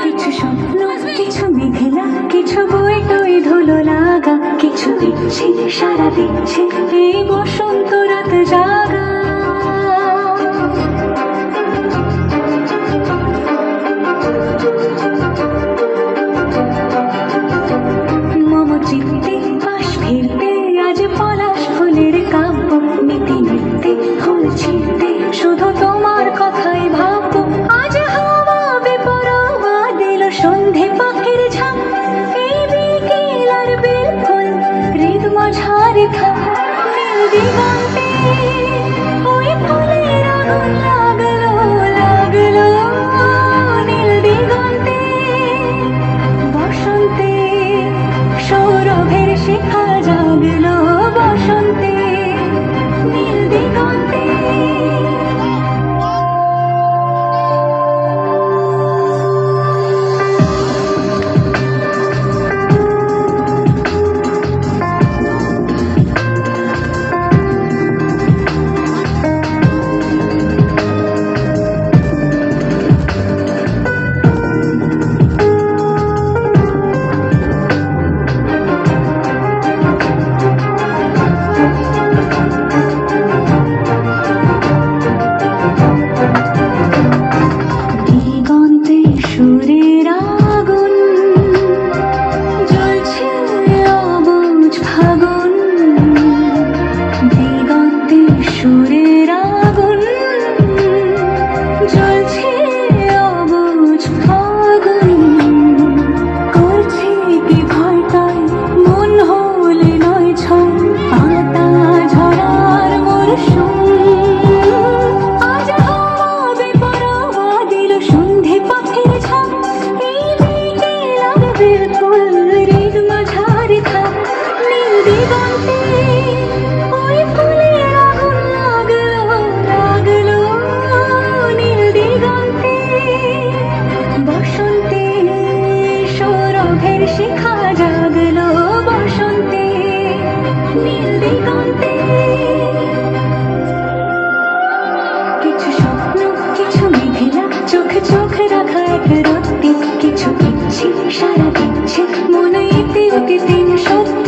কিছু স্বপ্ন, কিছু মেঘলা, কিছু বই টই ধুলো লাগা, কিছু দিচ্ছে সারা দিচ্ছে এই বসন্ত রাত জাগা। মম চিত্তে পাশ ফিরতে আজ পলাশ ফুলের কাব্য, নিতে নিতে ফুল ছিঁড়তে শুধু তোমার কথাই ভাববো। আজ হাওয়া বেপরোয়া দিল সন্ধে পাখির ঝাঁক, এই বিকেল আর বেলফুল হৃদ মাঝারে থাক। নীল দিগন্তে ওই ফুলের আগুন লাগলো লাগলো, নীল দিগন্তে বসন্তে সৌরভের শিখা জাগলো, বসন্তে নীল দিগন্তে। দিগন্তে সুরের আগুন জ্বলছে অবুঝ ফাগুন, দিগন্তে সুরের আগুন জ্বলছে অবুঝ ফাগুন। করছে কি ভয়টাই মন হলে নয় ছয়, পাতা ঝরার মরশুম। আজ হাওয়া বেপরোয়া দিল সন্ধে পাখির ঝাঁক, এই বিকেল আর বেলফুল হৃদ মাঝারে থাক। নীল দিগন্তে ওই ফুলের আগুন লাগলো লাগলো, নীল দিগন্তে বসন্তে সৌরভের শিখা জাগলো, বসন্তে নীল দিগন্তে। কিছু স্বপ্ন, কিছু মেঘলা, চোখ চোখ রাখা এক রত্তি, কিছু দিচ্ছে সারা দিচ্ছে মনে ইতি অতি দিন সত্য।